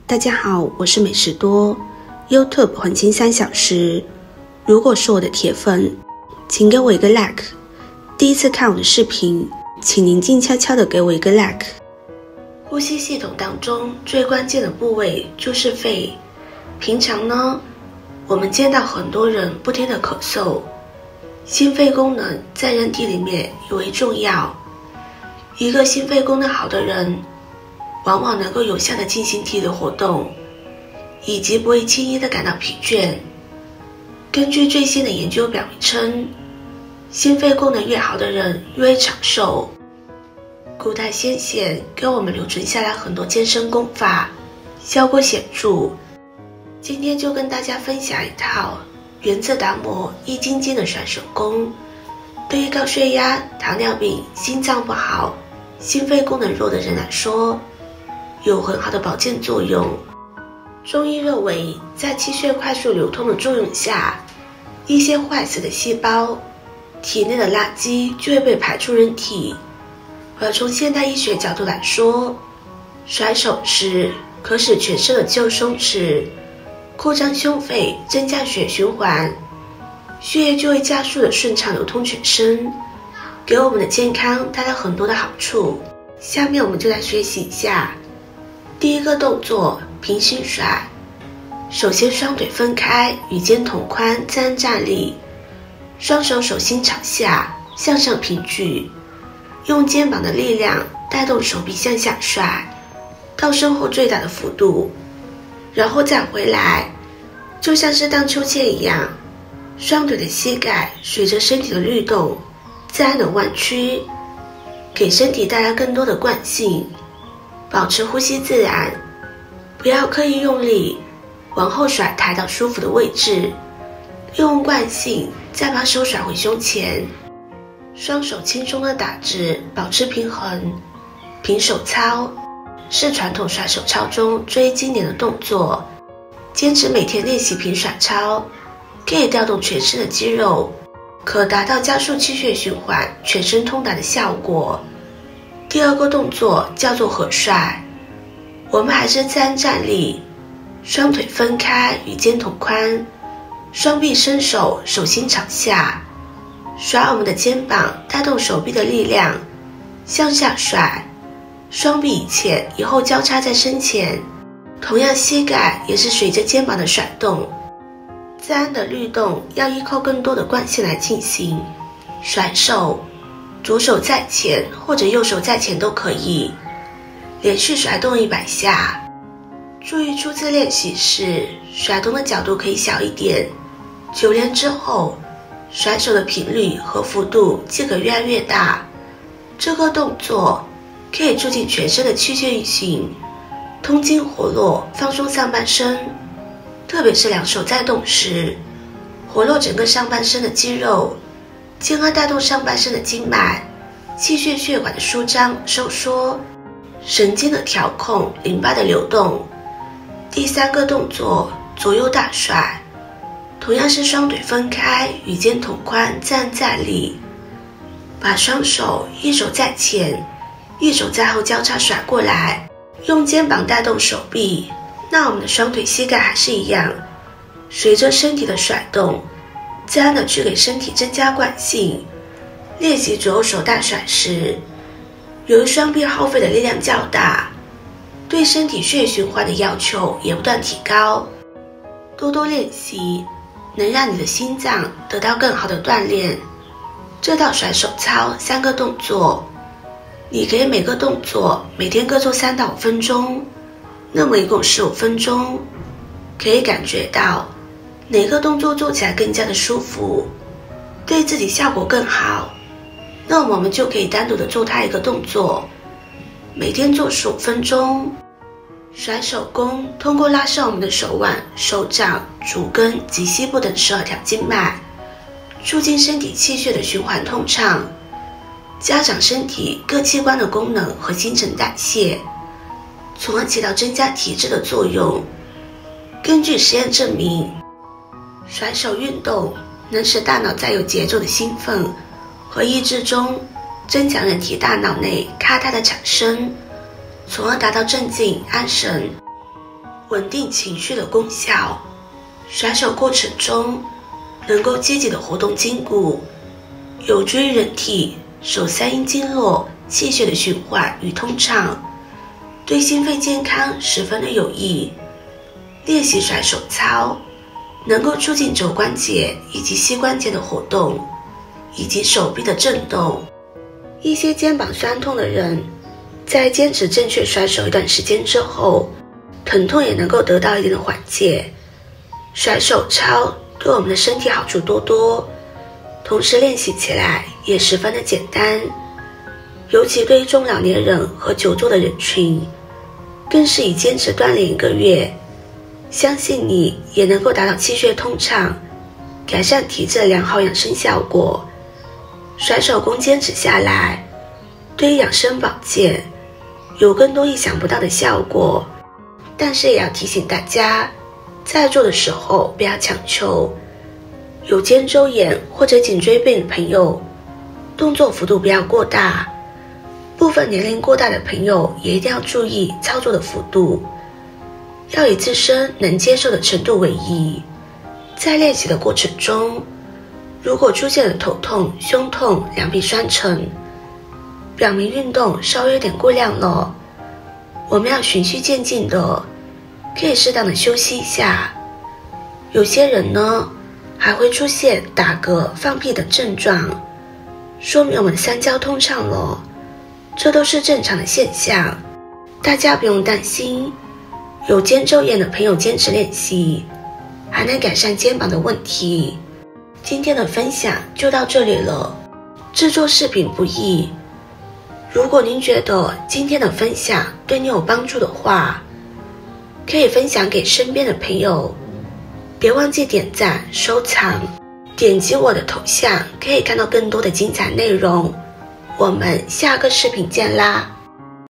大家好，我是美食多 YouTube 黄金3小时。如果是我的铁粉，请给我一个 like。第一次看我的视频，请您静悄悄地给我一个 like。呼吸系统当中最关键的部位就是肺。平常呢，我们见到很多人不停地咳嗽，心肺功能在人体里面尤为重要。一个心肺功能好的人，往往能够有效地进行体力活动，以及不会轻易地感到疲倦。根据最新的研究表明称，心肺功能越好的人越会长寿。古代先贤给我们留存下来很多健身功法，效果显著。今天就跟大家分享一套源自达摩易筋经的甩手功，对于高血压、糖尿病、心脏不好、心肺功能弱的人来说，有很好的保健作用。中医认为，在气血快速流通的作用下，一些坏死的细胞、体内的垃圾就会被排出人体。而从现代医学角度来说，甩手时可使全身的肌肉松弛，扩张胸肺，增加血液循环，血液就会加速的顺畅流通全身，给我们的健康带来很多的好处。下面我们就来学习一下。第一个动作，平行甩。首先双腿分开，与肩同宽，自然站立，双手手心朝下，向上平举，用肩膀的力量带动手臂向下甩到身后最大的幅度，然后再回来，就像是荡秋千一样，双腿的膝盖随着身体的律动自然的弯曲，给身体带来更多的惯性。保持呼吸自然，不要刻意用力，往后甩抬到舒服的位置，用惯性再把手甩回胸前，双手轻松的打直，保持平衡。平手操是传统甩手操中最经典的动作，坚持每天练习平甩操，可以调动全身的肌肉，可达到加速气血循环、全身通达的效果。第二个动作叫做合甩，我们还是自然站立，双腿分开，与肩同宽，双臂伸手，手心朝下，甩我们的肩膀，带动手臂的力量向下甩，双臂以前以后交叉在身前，同样膝盖也是随着肩膀的甩动，自然的律动要依靠更多的惯性来进行。甩手，左手在前或者右手在前都可以，连续甩动100下。注意初次练习时甩动的角度可以小一点，久练之后甩手的频率和幅度即可越来越大。这个动作可以促进全身的气血运行，通经活络，放松上半身，特别是两手在动时，活络整个上半身的肌肉，进而带动上半身的经脉、气血血管的舒张收缩，神经的调控，淋巴的流动。第三个动作，左右大甩，同样是双腿分开，与肩同宽，自然站立，把双手一手在前，一手在后交叉甩过来，用肩膀带动手臂。那我们的双腿膝盖还是一样，随着身体的甩动，自然的去给身体增加惯性。练习左右手大甩时，由于双臂耗费的力量较大，对身体血液循环的要求也不断提高。多多练习，能让你的心脏得到更好的锻炼。这套甩手操3个动作，你可以每个动作每天各做3到5分钟，那么一共15分钟，可以感觉到哪个动作做起来更加的舒服，对自己效果更好，那我们就可以单独的做它一个动作，每天做15分钟。甩手功通过拉伸我们的手腕、手掌、足跟及膝部等12条经脉，促进身体气血的循环通畅，加强身体各器官的功能和新陈代谢，从而起到增加体质的作用。根据实验证明，甩手运动能使大脑在有节奏的兴奋和抑制中，增强人体大脑内咔嗒的产生，从而达到镇静安神。稳定情绪的功效。甩手过程中能够积极的活动筋骨，有助于人体手三阴经络气血的循环与通畅，对心肺健康十分的有益。练习甩手操能够促进肘关节以及膝关节的活动，以及手臂的震动。一些肩膀酸痛的人在坚持正确甩手一段时间之后，疼痛也能够得到一定的缓解。甩手操对我们的身体好处多多，同时练习起来也十分的简单，尤其对于中老年人和久坐的人群，更是以坚持锻炼1个月，相信你也能够达到气血通畅，改善体质的良好养生效果。甩手功坚持下来，对于养生保健有更多意想不到的效果。但是也要提醒大家，在做的时候不要强求。有肩周炎或者颈椎病的朋友，动作幅度不要过大。部分年龄过大的朋友也一定要注意操作的幅度，要以自身能接受的程度为宜。在练习的过程中，如果出现了头痛、胸痛、两臂酸沉，表明运动稍微有点过量了，我们要循序渐进的，可以适当的休息一下。有些人呢，还会出现打嗝、放屁等症状，说明我们的三焦通畅了，这都是正常的现象，大家不用担心。有肩周炎的朋友坚持练习，还能改善肩膀的问题。今天的分享就到这里了，制作视频不易。如果您觉得今天的分享对你有帮助的话，可以分享给身边的朋友，别忘记点赞、收藏，点击我的头像可以看到更多的精彩内容。我们下个视频见啦！